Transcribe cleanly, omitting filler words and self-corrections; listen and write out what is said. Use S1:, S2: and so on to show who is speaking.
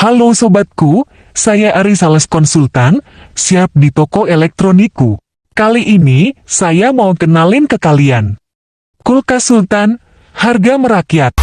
S1: Halo sobatku, saya Ari Sales Konsultan, siap di toko elektronikku. Kali ini, saya mau kenalin ke kalian. Kulkas Sultan, harga merakyat.